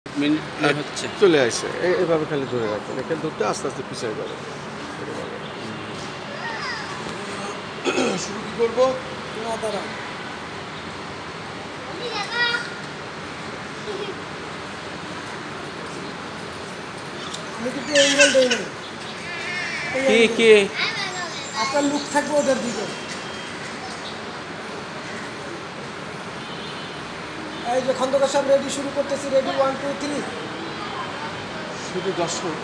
হচ্ছে চলে আসে এইভাবে খালি ধরে রাখবেন, এখানে ধরতে আস্তে আস্তে পিছিয়ে যাবে। শুরু কি করবো? না দাঁড়া, আমি কিন্তু অ্যাঙ্গেল দেই নাই। কে আপনার লুক থাকবে ওদের দিকে। এই যে খন্দকার সাহেব রেডি, শুরু করতেছি। রেডি, 1 2 3। শুধু দর্শক,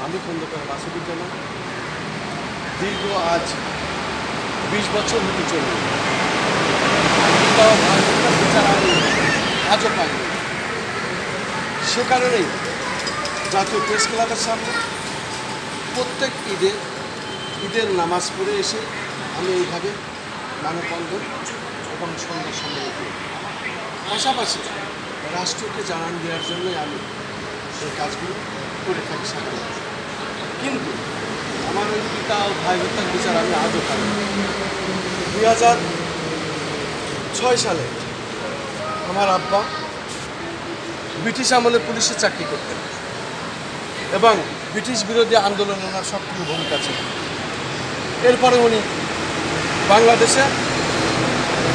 আমি খন্দকার মাসুদুজ্জামান, দীর্ঘ আজ 20 বছর হতে চলবে, বিচার আমি আজও পাইনি। সে কারণেই জাতীয় প্রেস ক্লাবের সামনে প্রত্যেক ঈদের নামাজ পড়ে এসে আমি এইভাবে মানববন্ধন এবং সন্ধ্যা সম্মেলন করি। পাশাপাশি রাষ্ট্রকে জানান দেওয়ার জন্যই আমি এই কাজগুলো করে থাকি সাধারণত। কিন্তু আমার ওই পিতা ও ভাই হত্যার বিচার আমি আজও পাই। 2006 সালে আমার আব্বা ব্রিটিশ আমলে পুলিশে চাকরি করতেন এবং ব্রিটিশ বিরোধী আন্দোলনে ওনার সক্রিয় ভূমিকা ছিল। এরপরে উনি বাংলাদেশে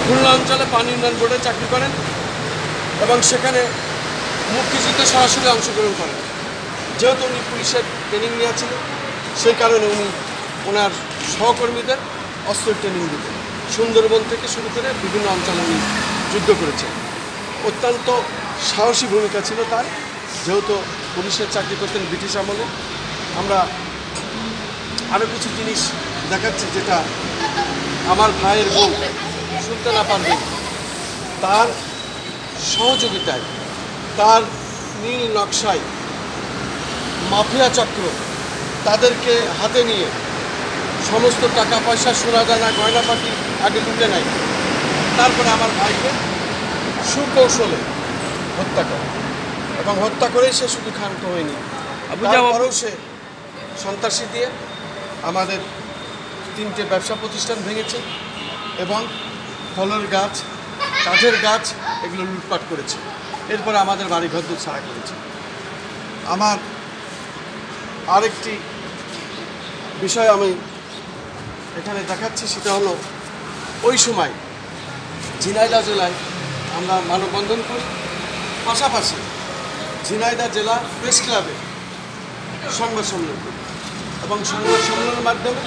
খুলনা অঞ্চলে পানি উন্নয়ন বোর্ডে চাকরি করেন এবং সেখানে মুক্তিযুদ্ধে সরাসরি অংশগ্রহণ করেন। যেহেতু উনি পুলিশের ট্রেনিং নিয়েছিলেন, সেই কারণে উনি ওনার সহকর্মীদের অস্ত্রের ট্রেনিং দিতেন। সুন্দরবন থেকে শুরু করে বিভিন্ন অঞ্চলে উনি যুদ্ধ করেছেন। অত্যন্ত সাহসী ভূমিকা ছিল তার, যেহেতু পুলিশের চাকরি করতেন ব্রিটিশ আমলে। আমরা আরও কিছু জিনিস দেখাচ্ছি যেটা আমার ভাইয়ের বউ শুনতে না পারবেন। তার সহযোগিতায়, তার নীল নকশায় মাফিয়া চক্র তাদেরকে হাতে নিয়ে সমস্ত টাকা পয়সা, সোনাদানা, গয়নাপাতি আগে লুটে নেয়। তারপরে আমার ভাইকে সুকৌশলে হত্যা করে এবং হত্যা করেই সে শুধু ক্ষান্ত হয়নি, তারপরেও সে সন্ত্রাসী দিয়ে আমাদের 3টে ব্যবসা প্রতিষ্ঠান ভেঙেছে এবং ফলের গাছ, কাঠের গাছ এগুলো লুটপাট করেছে। এরপরে আমাদের বাড়িঘর ছাড়া করেছে। আমার আরেকটি বিষয় আমি এখানে দেখাচ্ছি, সেটা হলো ওই সময় ঝিনাইদহ জেলায় আমরা মানববন্ধন করি, পাশাপাশি ঝিনাইদহ জেলা প্রেস ক্লাবে সংবাদ সম্মেলন করি এবং সংবাদ সম্মেলনের মাধ্যমে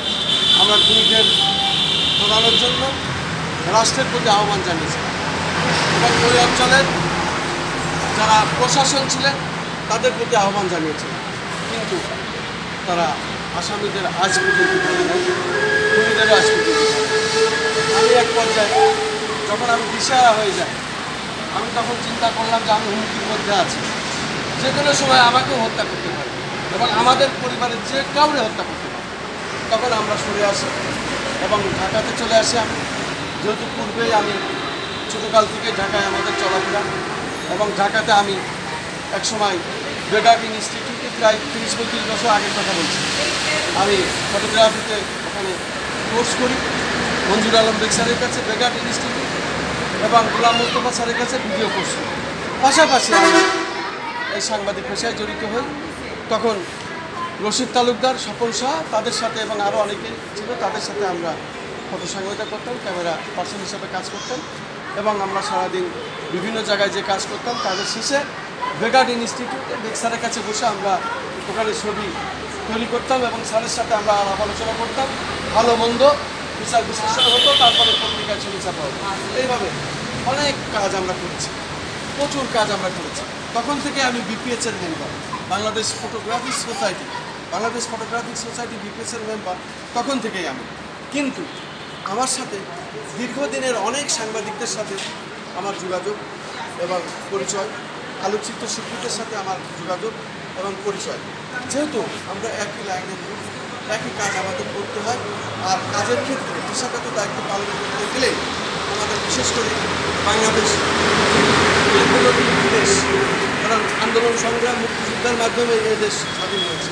আমরা খুনিদের ধরানোর জন্য রাষ্ট্রের প্রতি আহ্বান জানিয়েছি এবং ওই অঞ্চলের যারা প্রশাসন ছিলেন তাদের প্রতি আহ্বান জানিয়েছিলেন। কিন্তু তারা আসামিদের আজ পর্যন্ত খুনিদেরও আজ পর্যন্ত। আমি এক পর্যায়ে যখন আমি দিশেহারা হয়ে যাই, আমি তখন চিন্তা করলাম যে আমি হুমকির মধ্যে আছি, যে কোনো সময় আমাকেও হত্যা করতে পারে এবং আমাদের পরিবারের যে কাউরে হত্যা করতে পারে। তখন আমরা সরে আসি এবং ঢাকাতে চলে আসি। আমি যেহেতু পূর্বেই আমি ছোটোকাল থেকে ঢাকায় আমাদের চলাফেরা এবং ঢাকাতে আমি একসময় বেগার্ড ইনস্টিটিউটে প্রায় 30-35 বছর আগের কথা বলছি, আমি ফটোগ্রাফিতে ওখানে কোর্স করি মঞ্জুর আলম বেগ স্যারের কাছে বেগার্ড ইনস্টিটিউট এবং গোলাম মোস্তফা স্যারের কাছে ভিডিও কোর্স করি। পাশাপাশি আমি এই সাংবাদিক পেশায় জড়িত হই। তখন রশিদ তালুকদার, স্বপন শাহ, তাদের সাথে এবং আরও অনেকে ছিল, তাদের সাথে আমরা ফটো সংগ্রহতা করতাম, ক্যামেরা পার্সন হিসাবে কাজ করতাম এবং আমরা সারাদিন বিভিন্ন জায়গায় যে কাজ করতাম, তাদের শেষে বেগার্ড ইনস্টিটিউটে বেগ স্যারের কাছে বসে আমরা ওখানে ছবি তৈরি করতাম এবং স্যারের সাথে আমরা আলোচনা করতাম, ভালো মন্দ বিচার বিশ্লেষণ হতো, তারপরে পত্রিকায় ছবি ছাপা হতো। এইভাবে অনেক কাজ আমরা করেছি, প্রচুর কাজ আমরা করেছি। তখন থেকে আমি বিপিএসের মেম্বার, বাংলাদেশ ফটোগ্রাফিক সোসাইটি বিপিএসের মেম্বার তখন থেকেই আমি। কিন্তু আমার সাথে দীর্ঘদিনের অনেক সাংবাদিকদের সাথে আমার যোগাযোগ এবং পরিচয়, আলোকচিত্র শিল্পীদের সাথে আমার যোগাযোগ এবং পরিচয়। যেহেতু আমরা একই লাইনে, একই কাজ আমাদের করতে হয়, আর কাজের ক্ষেত্রে পেশাগত দায়িত্ব পালন করতে গেলে আমাদের বিশেষ করে বাংলাদেশ দেশ, কারণ আন্দোলন সংগ্রাম মুক্তিযুদ্ধের মাধ্যমে এই দেশ স্বাধীন হয়েছে।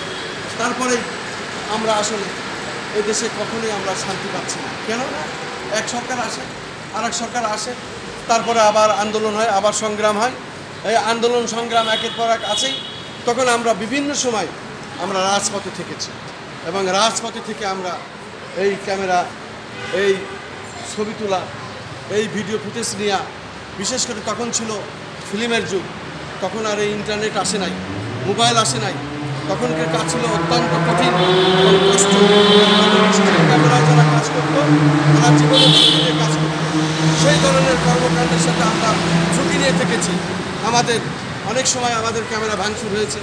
তারপরে আমরা আসলে এই দেশে কখনোই আমরা শান্তি পাচ্ছি না। কেন? এক সরকার আসে, আর এক সরকার আসে, তারপরে আবার আন্দোলন হয়, আবার সংগ্রাম হয় এই আন্দোলন সংগ্রাম একের পর এক আছেই, তখন আমরা বিভিন্ন সময় আমরা রাজপথে থেকেছি এবং রাজপথে থেকে আমরা এই ক্যামেরা, এই ছবি তোলা, এই ভিডিও ফুটেজ নেওয়া, বিশেষ করে তখন ছিল ফিল্মের যুগ, তখন আর এই ইন্টারনেট আসে নাই, মোবাইল আসে নাই, তখনকার কাজ ছিল অত্যন্ত কঠিন এবং কষ্ট। ক্যামেরায় যারা কাজ করতো তারা জীবনে দিয়ে কাজ করতো, সেই ধরনের কর্মকাণ্ডের সাথে আমরা ঝুঁকি নিয়ে থেকেছি। আমাদের অনেক সময় আমাদের ক্যামেরা ভাঙচুর হয়েছে,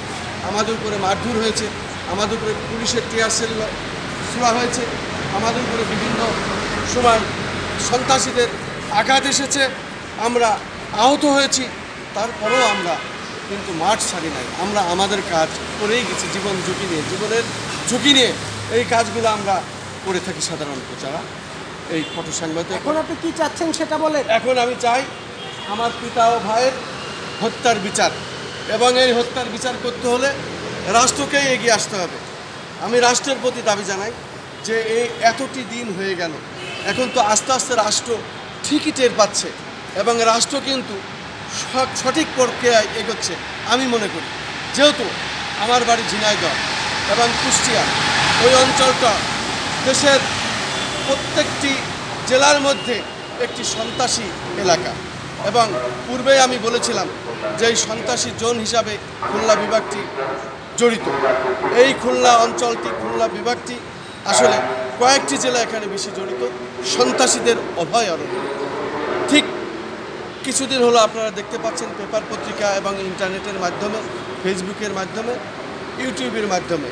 আমাদের উপরে মারধর হয়েছে, আমাদের উপরে পুলিশের টিয়ার সেল ছোড়া হয়েছে, আমাদের উপরে বিভিন্ন সময় সন্ত্রাসীদের আঘাত এসেছে, আমরা আহত হয়েছি। তারপরেও আমরা কিন্তু মাঠ ছাড়ি নাই, আমরা আমাদের কাজ করেই গেছি জীবনের ঝুঁকি নিয়ে এই কাজগুলো আমরা করে থাকি সাধারণত যারা এই ফটো সাংবাদিক। এখন আপনি কি চাচ্ছেন সেটা বলেন। এখন আমি চাই আমার পিতা ও ভাইয়ের হত্যার বিচার, এবং এই হত্যার বিচার করতে হলে রাষ্ট্রকেই এগিয়ে আসতে হবে। আমি রাষ্ট্রের প্রতি দাবি জানাই যে এই এতটি দিন হয়ে গেল, এখন তো আস্তে আস্তে রাষ্ট্র ঠিকই টের পাচ্ছে এবং রাষ্ট্র কিন্তু সঠিক প্রক্রিয়ায় এগোচ্ছে আমি মনে করি। যেহেতু আমার বাড়ি ঝিনাইদহ এবং কুষ্টিয়া, ওই অঞ্চলটা দেশের প্রত্যেকটি জেলার মধ্যে একটি সন্ত্রাসী এলাকা, এবং পূর্বে আমি বলেছিলাম যে এই সন্ত্রাসী জোন হিসাবে খুলনা বিভাগটি জড়িত। এই খুলনা অঞ্চলটি, খুলনা বিভাগটি আসলে কয়েকটি জেলা এখানে বেশি জড়িত সন্ত্রাসীদের অভয়ারণ্য। ঠিক কিছুদিন হলো আপনারা দেখতে পাচ্ছেন পেপার পত্রিকা এবং ইন্টারনেটের মাধ্যমে, ফেসবুকের মাধ্যমে, ইউটিউবের মাধ্যমে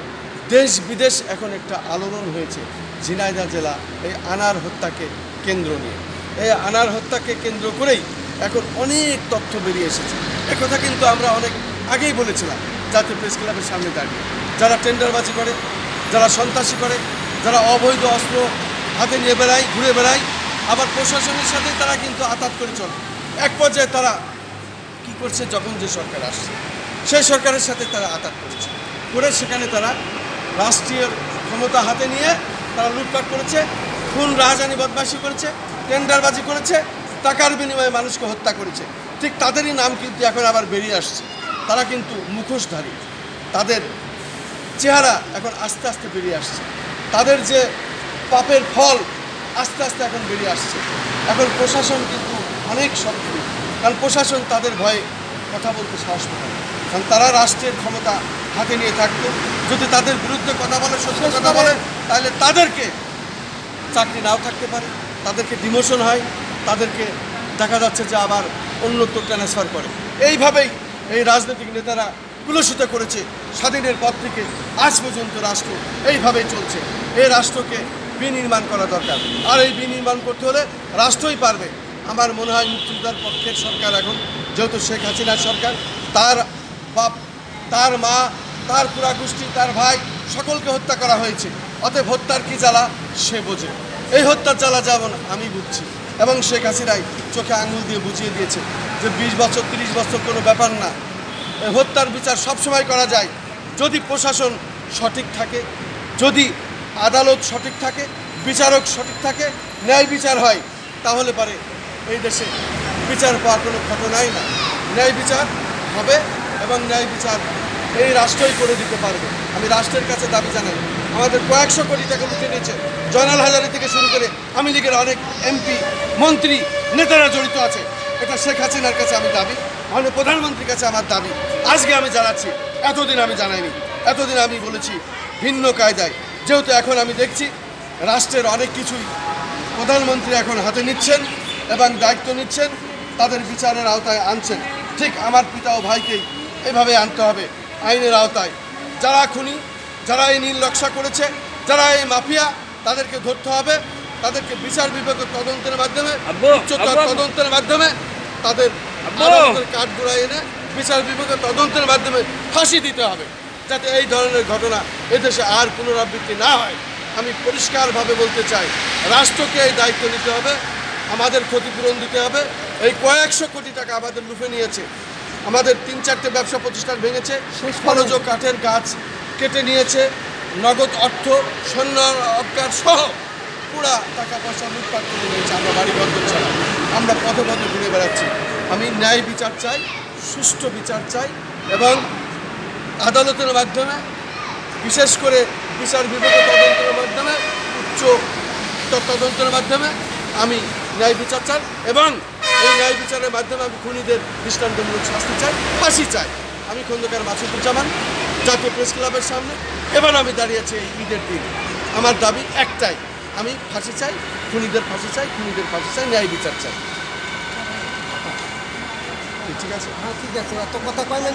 দেশ বিদেশ এখন একটা আলোড়ন হয়েছে ঝিনাইদহ জেলা এই আনার হত্যাকে কেন্দ্র নিয়ে। এই আনার হত্যাকে কেন্দ্র করেই এখন অনেক তথ্য বেরিয়ে এসেছে। একথা কিন্তু আমরা অনেক আগেই বলেছিলাম জাতীয় প্রেস ক্লাবের সামনে দাঁড়িয়ে। যারা টেন্ডারবাজি করে, যারা সন্ত্রাসী করে, যারা অবৈধ অস্ত্র হাতে নিয়ে বেড়ায়, ঘুরে বেড়ায়, আবার প্রশাসনের সাথে তারা কিন্তু আঘাত করে চলে। এক পর্যায়ে তারা কি করছে, যখন যে সরকার আসছে সেই সরকারের সাথে তারা আঘাত করেছে, করে সেখানে তারা রাষ্ট্রীয় ক্ষমতা হাতে নিয়ে তারা লুটপাট করেছে, খুন রাজধানী বদমাশি করেছে, টেন্ডারবাজি করেছে, টাকার বিনিময়ে মানুষকে হত্যা করেছে। ঠিক তাদেরই নাম কিন্তু এখন আবার বেরিয়ে আসছে। তারা কিন্তু মুখোশধারী, তাদের চেহারা এখন আস্তে আস্তে বেরিয়ে আসছে, তাদের যে পাপের ফল আস্তে আস্তে এখন বেরিয়ে আসছে। এখন প্রশাসন কিন্তু অনেক সক্রিয়, কারণ প্রশাসন তাদের ভয়ে কথা বলতে সাহস পায় না, কারণ তারা রাষ্ট্রের ক্ষমতা হাতে নিয়ে থাকতো। যদি তাদের বিরুদ্ধে কথা বলে, সত্য কথা বলে, তাহলে তাদেরকে চাকরি নাও থাকতে পারে, তাদেরকে ডিমোশন হয়, তাদেরকে দেখা যাচ্ছে যে আবার অন্যত্র ট্রান্সফার করে। এইভাবেই এই রাজনৈতিক নেতারা কুলসিত করেছে স্বাধীনের পর থেকে আজ পর্যন্ত রাষ্ট্র এইভাবেই চলছে। এই রাষ্ট্রকে বিনির্মাণ করা দরকার, আর এই বিনির্মাণ করতে হলে রাষ্ট্রই পারবে। আমার মনে হয় মুক্তিযোদ্ধার পক্ষের সরকার এখন, যেহেতু শেখ হাসিনার সরকার, তার বাপ, তার মা, তার পুরা গোষ্ঠী, তার ভাই সকলকে হত্যা করা হয়েছে। অতএব হত্যার কি জ্বালা সে বোঝে, এই হত্যার জ্বালা যেমন আমি বুঝছি, এবং শেখ হাসিনাই চোখে আঙুল দিয়ে বুঝিয়ে দিয়েছে যে 20 বছর 30 বছর কোনো ব্যাপার না। এই হত্যার বিচার সবসময় করা যায় যদি প্রশাসন সঠিক থাকে, যদি আদালত সঠিক থাকে, বিচারক সঠিক থাকে, ন্যায় বিচার হয়, তাহলে পারে এই দেশে বিচার পাওয়ার কোনো ঘটনাই না। ন্যায় বিচার হবে এবং ন্যায় বিচার এই রাষ্ট্রই করে দিতে পারবে। আমি রাষ্ট্রের কাছে দাবি জানাই, আমাদের কয়েকশো কোটি টাকা লুটে নিয়েছে, জয়নাল হাজারী থেকে শুরু করে আওয়ামী লীগের অনেক এমপি, মন্ত্রী, নেতারা জড়িত আছে। এটা শেখ হাসিনার কাছে আমি দাবি, মাননীয় প্রধানমন্ত্রীর কাছে আমার দাবি। আজকে আমি জানাচ্ছি, এতদিন আমি জানাইনি, এতদিন আমি বলেছি ভিন্ন কায়দায়। যেহেতু এখন আমি দেখছি রাষ্ট্রের অনেক কিছুই প্রধানমন্ত্রী এখন হাতে নিচ্ছেন এবং দায়িত্ব নিচ্ছেন, তাদের বিচারের আওতায় আনছেন। ঠিক আমার পিতা ও ভাইকেই এভাবে আনতে হবে আইনের আওতায়। যারা খুনি, যারা এই নীল নকশা করেছে, যারা এই মাফিয়া, তাদেরকে ধরতে হবে, তাদেরকে বিচার বিভাগের তদন্তের মাধ্যমে, উচ্চতর তদন্তের মাধ্যমে তাদের আদালতের কাঠগড়ায় এনে বিচার বিভাগের তদন্তের মাধ্যমে ফাঁসি দিতে হবে, যাতে এই ধরনের ঘটনা এদেশে আর পুনরাবৃত্তি না হয়। আমি পরিষ্কারভাবে বলতে চাই, রাষ্ট্রকে এই দায়িত্ব নিতে হবে, আমাদের ক্ষতিপূরণ দিতে হবে। এই কয়েকশো কোটি টাকা আমাদের লুফে নিয়েছে, আমাদের 3-4টে ব্যবসা প্রতিষ্ঠান ভেঙেছে, ফলজ কাঠের গাছ কেটে নিয়েছে, নগদ অর্থ, স্বর্ণ অলংকার সহ পুরা টাকা পয়সা লুটপাট করে নিয়েছে। আমরা বাড়ি বন্ধ ছাড়া আমরা পথে পথে ঘুরে বেড়াচ্ছি। আমি ন্যায় বিচার চাই, সুষ্ঠু বিচার চাই এবং আদালতের মাধ্যমে বিশেষ করে বিচার বিভাগ তদন্তের মাধ্যমে উচ্চ তদন্তের মাধ্যমে আমি ন্যায় বিচার চাই এবং এই ন্যায় বিচারের মাধ্যমে আমি খুনিদের দৃষ্টান্তমূলক শাস্তি চাই, ফাঁসি চাই। আমি খন্দকার মাসুদুজ্জামান, জাতীয় প্রেস ক্লাবের সামনে এবার আমি দাঁড়িয়েছি এই ঈদের দিন। আমার দাবি একটাই, আমি ফাঁসি চাই, খুনিদের ফাঁসি চাই, খুনিদের ফাঁসি চাই, ন্যায় বিচার চাই। ঠিক আছে? হ্যাঁ ঠিক আছে, এত কথা কয় না।